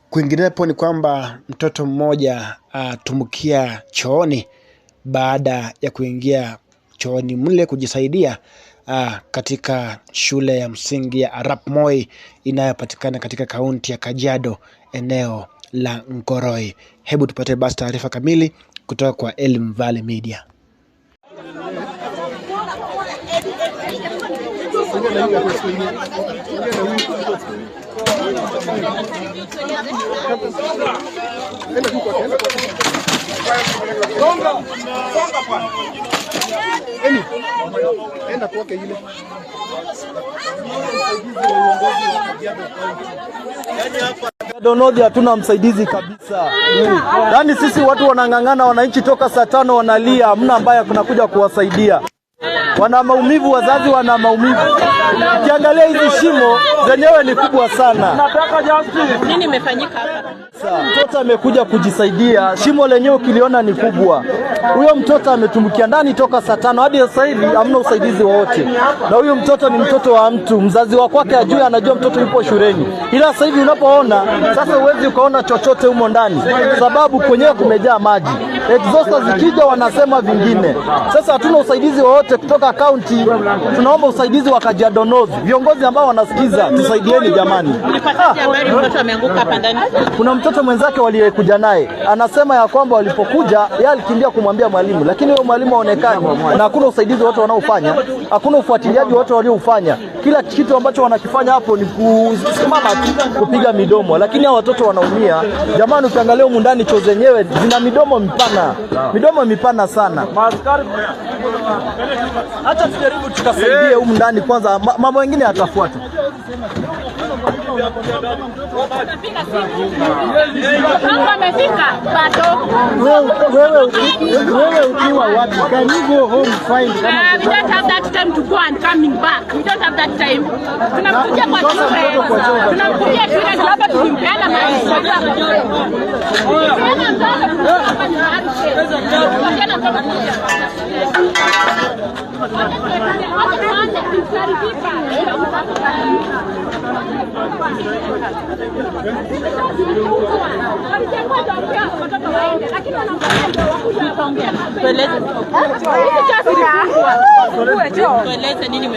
Kwinginepo ni kwamba mtoto mmoja tumbukia chooni baada ya kuingia chooni mle kujisaidia katika shule ya msingi ya Arap Moi inayopatikana katika kaunti ya Kajiado, eneo la Ngoroi. Hebu tupate basi taarifa kamili kutoka kwa Elim Valley Media. Donodi hatuna msaidizi kabisa. Yaani sisi watu wanang'ang'ana, wananchi toka saa 5 wanalia, hamna ambaye kunakuja kuwasaidia. Wana maumivu, wazazi wana maumivu. Ukiangalia hizi shimo zenyewe ni kubwa sana. Nini imefanyika hapa? Mtoto amekuja kujisaidia, shimo lenyewe ukiliona ni kubwa. Huyo mtoto ametumbukia ndani toka saa 5 hadi sasa hivi hamna usaidizi wowote. Na huyo mtoto ni mtoto wa mtu, mzazi wa kwake ajue, anajua mtoto yupo shuleni. Ila sasa hivi unapoona, sasa huwezi ukaona chochote humo ndani, sababu kwenyewe kumejaa maji. Exhauster zikija wanasema vingine. Sasa hatuna usaidizi wowote kutoka county. Tunaomba usaidizi wa Kajiado North. Viongozi ambao wanasikiza, tusaidieni jamani. Ulipataje habari mtoto ameanguka hapa ndani? Kuna mtoto mwenzake waliyekuja naye anasema ya kwamba walipokuja yeye alikimbia kumwambia mwalimu, lakini huyo mwalimu haonekani na hakuna usaidizi wote wanaofanya, hakuna ufuatiliaji wote waliofanya. Kila kitu ambacho wanakifanya hapo ni kusimama tu kupiga midomo, lakini hao watoto wanaumia. Jamani, ukiangalia huko ndani choo zenyewe zina midomo mipana sana. Acha tujaribu tukasaidie huko ndani kwanza, mambo mengine yatafuata. Kama amefika bado. Wewe ukiwa wapi? Can you go home find? We don't have that time to go and coming back. We don't have that time. Tunakuja kwa shule. Tunakuja shule labda tukimpeana maisha.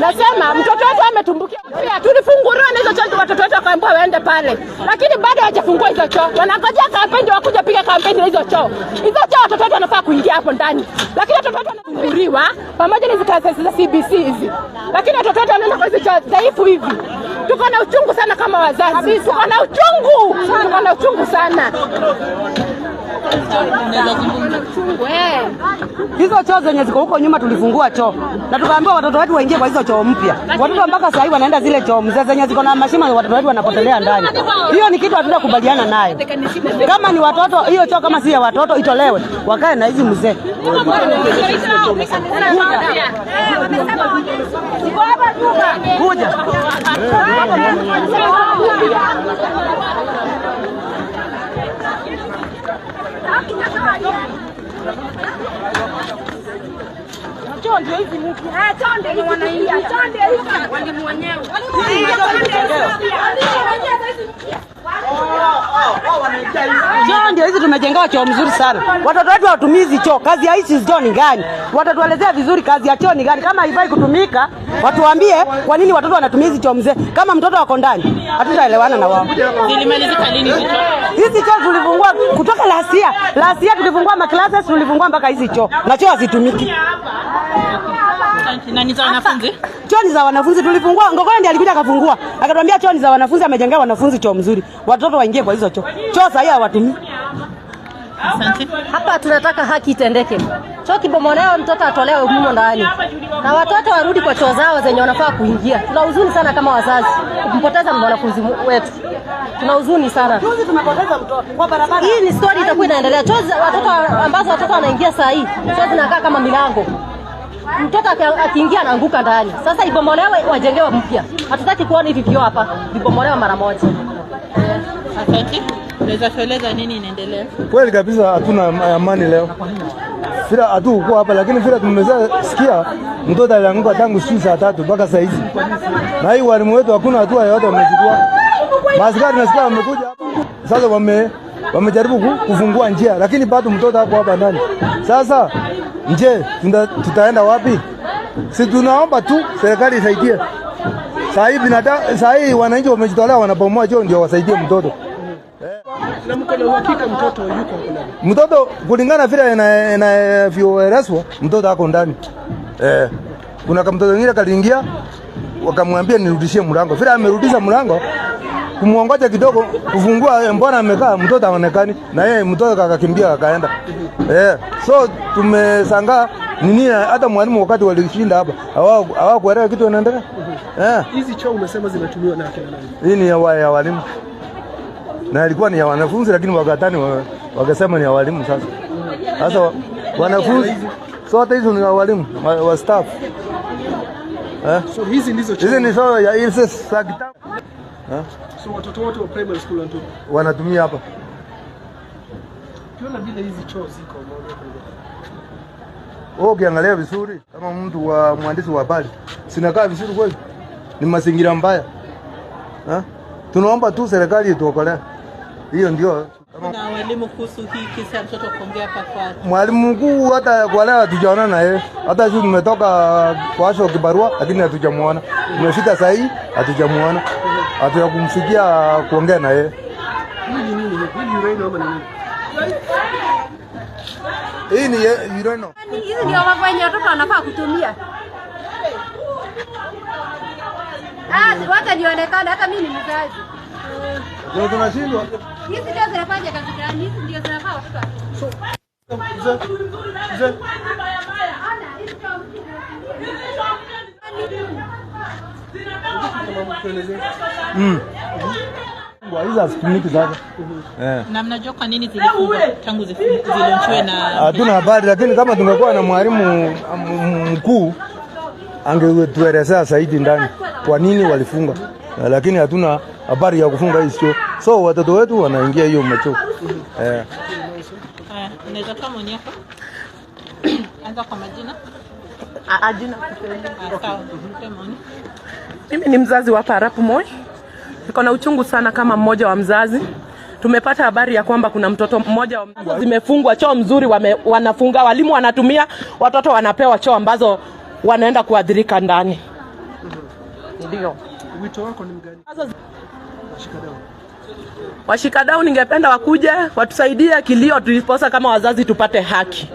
Nasema mtoto wetu ametumbukia. Tulifunguliwa na hizo choo, watoto wetu wakaambiwa waende pale. Lakini bado hawajafungua hizo choo. Wanangojea kampeni wakuja piga kampeni hizo choo. Hizo choo watoto wetu wanafaa kuingia hapo ndani. Lakini watoto wetu wanafunguliwa pamoja na hizo taasisi za CBC hizi. Lakini watoto wetu wanaenda kwa hizo choo dhaifu hivi. Tuko na uchungu sana kama wazazi. Tuko na uchungu sana. Hizo choo zenye ziko huko nyuma tulifungua choo na tukaambiwa watoto wetu waingie kwa hizo choo mpya. Watoto mpaka sasa hivi wanaenda zile choo mzee zenye ziko na mashimo, watoto wetu wanapotelea ndani. Hiyo ni kitu hatutakubaliana nayo. Kama ni watoto, hiyo choo kama si ya watoto itolewe, wakae na hizi mzee. Kuja. Chonde hizi mtu. Chonde ni wanaingia. Chonde hizi walimu wenyewe. Choo ndio hizi tumejengewa choo mzuri sana. Watoto wetu watumizi choo. Kazi ya hizi choo ni gani? Watatuelezea vizuri kazi ya choo ni gani. Kama haifai kutumika, watuambie kwa nini watoto wanatumia hizi choo mzee. Kama mtoto wako ndani, hatutaelewana na wao. Zilimalizika lini hizo choo? Hizi choo tulifungua kutoka last year tulifungua maclasses, tulifungua mpaka hizi choo. Na choo hazitumiki. Na ni za wanafunzi? Choo ni za wanafunzi tulifungua. Ngogoni ndiye alikuja akafungua. Akatuambia choo ni za wanafunzi, amejengea wanafunzi choo mzuri. Watoto waingie kwa hizo choo. Choo sasa hawatumii. Asante. Hapa tunataka haki itendeke. Choo kibomolewa, mtoto atolewe humo ndani. Na watoto warudi kwa choo zao zenye wanafaa kuingia. Tuna huzuni sana kama wazazi kumpoteza mwanafunzi wetu. Tuna huzuni sana. Juzi tumepoteza mtoto kwa barabara. Hii ni story itakuwa inaendelea. Choo watoto ambazo watoto wanaingia saa hii, choo zinakaa kama milango. Mtoto akiingia anaanguka ndani. Sasa ibomolewe, wajengewe mpya. Hatutaki kuona hivi vio hapa. Vibomolewe mara moja. Asante. Unaweza kueleza nini inaendelea? Kweli kabisa hatuna amani leo. Fira hatuko hapa, lakini fira tumesikia mtoto alianguka tangu saa 3 mpaka saa hizi. Na hii walimu wetu hakuna hatua yoyote wamechukua. Maaskari nasikia wamekuja hapa. Sasa wamejaribu kufungua njia, lakini bado mtoto hapo hapa ndani. Sasa tutaenda wapi? Si tunaomba tu serikali isaidie. Saa hii wananchi wamejitolea, wanabomoa choo ndio wasaidie mtoto. Na mko na uhakika mtoto yuko hapo ndani? Mtoto kulingana vile inavyoelezwa mtoto ako ndani. Kuna kama mtoto mwingine kaliingia wakamwambia nirudishie mlango. Vile amerudisha mlango kumuongoja kidogo kufungua, mbona amekaa mtoto haonekani, na yeye mtoto akakimbia akaenda. So tumeshangaa nini, hata mwalimu wakati walishinda hapa hawakuelewa kitu inaendelea. Hizi choo umesema zinatumiwa na akina nani? Hii ni ya walimu. Na ilikuwa ni ya wanafunzi, lakini wakatani wakasema ni ya walimu. Sasa wanafunzi sote hizo ni ya walimu wa staff. So hizi ndizo choo. Hizi ni choo ya ISS Sakita. So watoto wote wa primary school wanatumia hapa. Kiona vile hizi choo ziko ukiangalia vizuri kama mtu wa mwandishi wa habari sinakaa vizuri kweli, ni mazingira mbaya. Tunaomba tu serikali ituokolee. Hiyo ndio kama na walimu kuhusu hii kisa ya mtoto kuongea hapa kwa mwalimu mkuu, hata kwa leo hatujaona na yeye. Hata sisi tumetoka kwa sho kibarua, lakini hatujamuona. Tumefika saa hii hatujamuona, hatujakumsikia kuongea na yeye. Hii ni ureno. Hizi ndio mambo yenye watoto wanafaa kutumia. Wote nionekane, hata mimi ni mzazi. Ndio tunashindwa. Hizi ndio zinafanya kazi gani? Hizi ndio zinafaa watoto. Hizo asitumiki sasa. Na mnajua kwa nini zilifungwa tangu zilonchwe na hatuna habari, lakini kama tungekuwa na mwalimu mkuu angetuelezea zaidi ndani kwa nini walifunga, lakini hatuna habari ya kufunga hizo. So watoto wetu wanaingia hiyo macho. Unaweza kama mwenyewe anza kwa majina? Ajina. Mimi ni mzazi wa Parapu Moi. Niko na uchungu sana kama mmoja wa mzazi. Tumepata habari ya kwamba kuna mtoto mmoja zimefungwa choo mzuri, wanafunga, walimu wanatumia, watoto wanapewa choo ambazo wanaenda kuadhirika ndani. Ndio. Wito wako ni mgani? Washikadau ningependa wakuje watusaidie kilio tuliposa kama wazazi tupate haki.